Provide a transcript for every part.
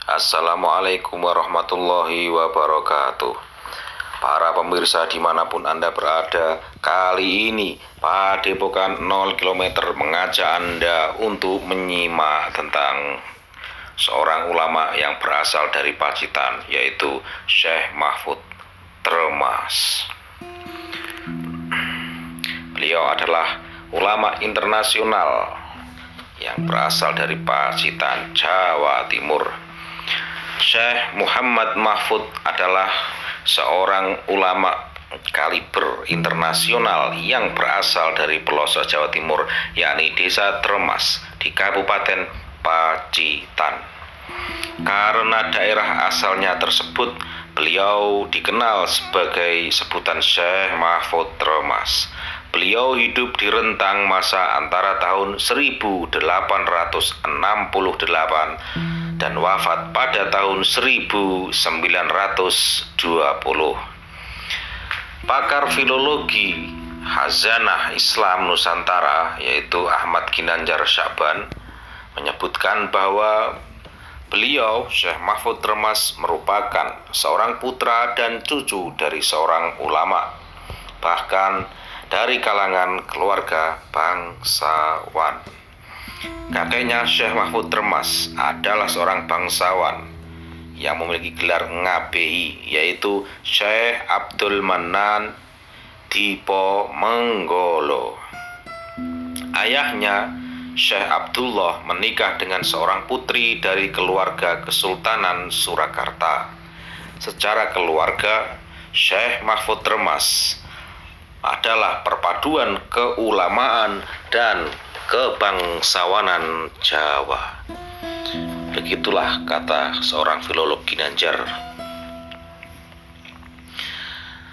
Assalamualaikum warahmatullahi wabarakatuh. Para pemirsa dimanapun Anda berada, kali ini Padepokan 0 km mengajak Anda untuk menyimak tentang seorang ulama yang berasal dari Pacitan, yaitu Syekh Mahfud Tremas. Beliau adalah ulama internasional yang berasal dari Pacitan, Jawa Timur. Syekh Muhammad Mahfud adalah seorang ulama kaliber internasional yang berasal dari pelosok Jawa Timur, yakni Desa Tremas di Kabupaten Pacitan. Karena daerah asalnya tersebut, beliau dikenal sebagai sebutan Syekh Mahfud Tremas. Beliau hidup di rentang masa antara tahun 1868 dan wafat pada tahun 1920. Pakar filologi Hazanah Islam Nusantara, yaitu Ahmad Ginanjar Syaban, menyebutkan bahwa beliau, Syekh Mahfud Tremas, merupakan seorang putra dan cucu dari seorang ulama, bahkan dari kalangan keluarga bangsawan. Kakeknya Syekh Mahfud Tremas adalah seorang bangsawan yang memiliki gelar ngabehi, yaitu Syekh Abdul Manan Dipo Menggolo. Ayahnya, Syekh Abdullah, menikah dengan seorang putri dari keluarga Kesultanan Surakarta. Secara keluarga, Syekh Mahfud Tremas adalah perpaduan keulamaan dan kebangsawanan Jawa. Begitulah kata seorang filolog Ginanjar.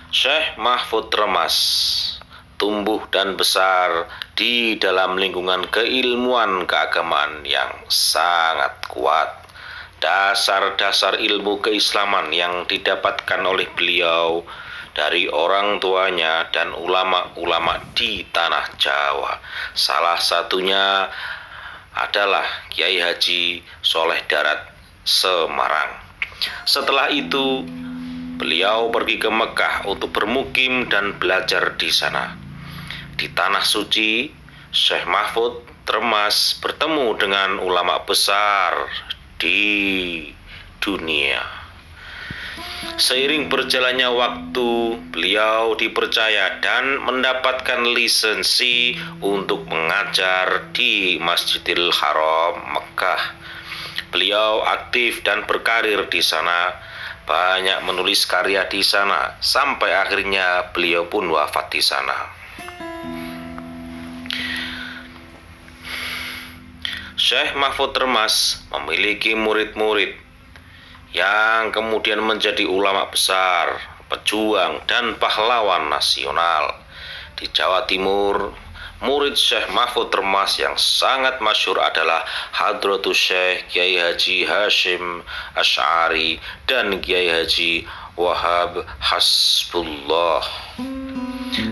Syekh Mahfud Tremas tumbuh dan besar di dalam lingkungan keilmuan keagamaan yang sangat kuat. Dasar-dasar ilmu keislaman yang didapatkan oleh beliau dari orang tuanya dan ulama-ulama di tanah Jawa. Salah satunya adalah Kiai Haji Soleh Darat Semarang. Setelah itu, beliau pergi ke Mekah untuk bermukim dan belajar di sana. Di Tanah Suci, Syekh Mahfud Tremas bertemu dengan ulama besar di dunia. Seiring berjalannya waktu, beliau dipercaya dan mendapatkan lisensi untuk mengajar di Masjidil Haram, Mekah. Beliau aktif dan berkarir di sana, banyak menulis karya di sana, sampai akhirnya beliau pun wafat di sana. Syekh Mahfud Tremas memiliki murid-murid yang kemudian menjadi ulama besar, pejuang, dan pahlawan nasional. Di Jawa Timur, murid Syekh Mahfud Tremas yang sangat masyhur adalah Hadratus Syekh Kiai Haji Hashim Asy'ari dan Kiai Haji Wahab Hasbullah.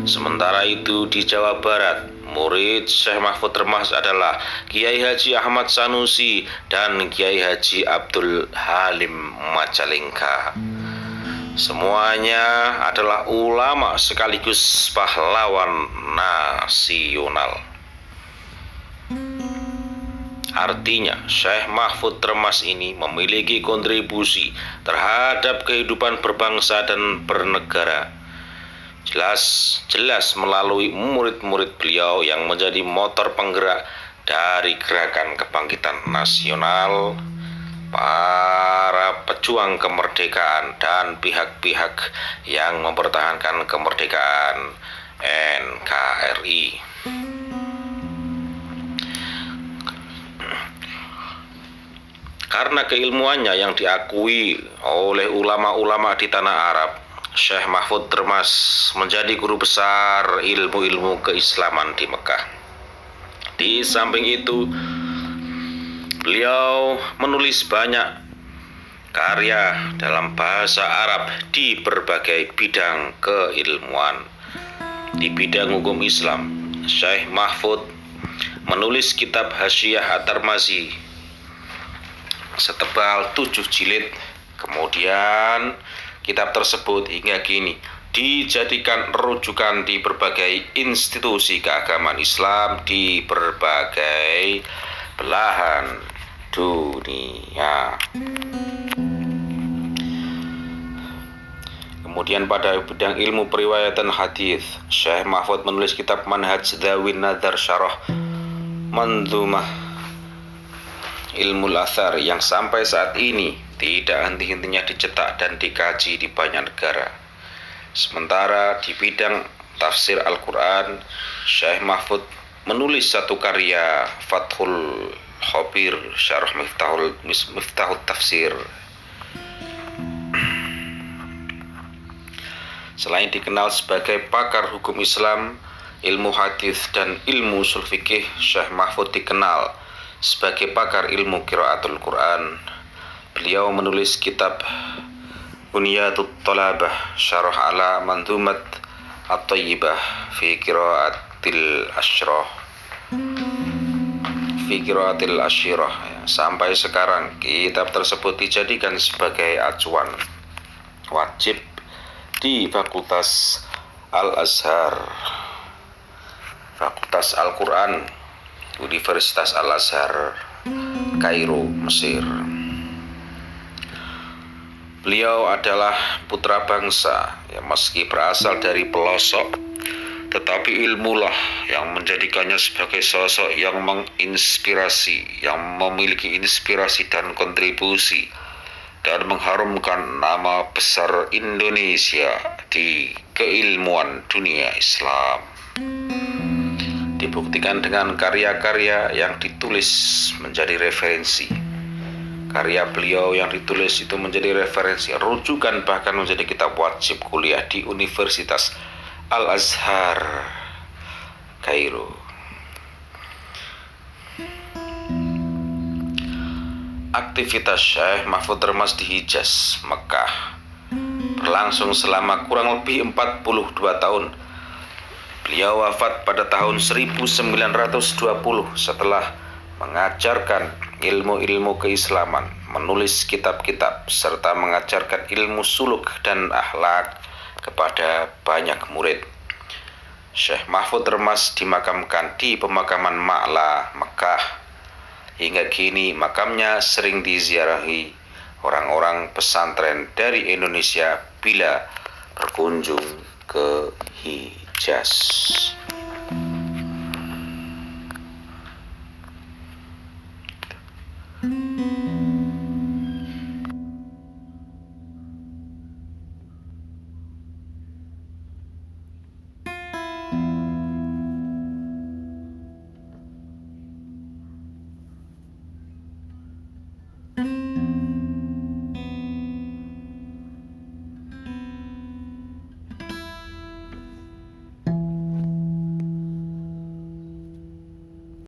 Sementara itu di Jawa Barat, murid Syekh Mahfud Tremas adalah Kiai Haji Ahmad Sanusi dan Kiai Haji Abdul Halim Majalengka. Semuanya adalah ulama sekaligus pahlawan nasional. Artinya, Syekh Mahfud Tremas ini memiliki kontribusi terhadap kehidupan berbangsa dan bernegara. Jelas melalui murid-murid beliau yang menjadi motor penggerak dari gerakan kebangkitan nasional, para pejuang kemerdekaan, dan pihak-pihak yang mempertahankan kemerdekaan NKRI. Karena keilmuannya yang diakui oleh ulama-ulama di tanah Arab, Syekh Mahfud Tremas menjadi guru besar ilmu-ilmu keislaman di Mekah. Di samping itu, beliau menulis banyak karya dalam bahasa Arab di berbagai bidang keilmuan. Di bidang hukum Islam, Syekh Mahfud menulis kitab Hasyiah At-Tirmizi setebal 7 jilid. Kemudian kitab tersebut hingga kini dijadikan rujukan di berbagai institusi keagamaan Islam di berbagai belahan dunia. Kemudian pada bidang ilmu periwayatan hadis, Syekh Mahfud menulis kitab Manhaj Dzawin Nadar Syarah Manzumah Ilmul Athar yang sampai saat ini tidak henti-hentinya dicetak dan dikaji di banyak negara. Sementara di bidang tafsir Al-Quran, Syekh Mahfud menulis satu karya Fathul Khabir Syarah Miftahul Tafsir. Selain dikenal sebagai pakar hukum Islam, ilmu hadis dan ilmu ushul fikih, Syekh Mahfud dikenal sebagai pakar ilmu qiraatul Quran. Beliau menulis kitab Bunyatut Thalabah Syarah ala Manzumat At-Thayyibah fi qiraatil Asyirah. Sampai sekarang kitab tersebut dijadikan sebagai acuan wajib di Fakultas Al-Azhar, Fakultas Al-Quran, Universitas Al-Azhar, Kairo, Mesir. Beliau adalah putra bangsa yang meski berasal dari pelosok, tetapi ilmulah yang menjadikannya sebagai sosok yang menginspirasi, yang memiliki inspirasi dan kontribusi dan mengharumkan nama besar Indonesia di keilmuan dunia Islam. Dibuktikan dengan karya-karya yang ditulis menjadi referensi. Karya beliau yang ditulis itu menjadi referensi, rujukan, bahkan menjadi kitab wajib kuliah di Universitas Al-Azhar, Kairo. Aktivitas Syekh Mahfud Termas di Hijaz, Mekah, berlangsung selama kurang lebih 42 tahun. Beliau wafat pada tahun 1920 setelah mengajarkan ilmu-ilmu keislaman, menulis kitab-kitab, serta mengajarkan ilmu suluk dan akhlak kepada banyak murid. Syekh Mahfud Termas dimakamkan di pemakaman Ma'la, Mekah. Hingga kini makamnya sering diziarahi orang-orang pesantren dari Indonesia bila berkunjung ke Hijaz.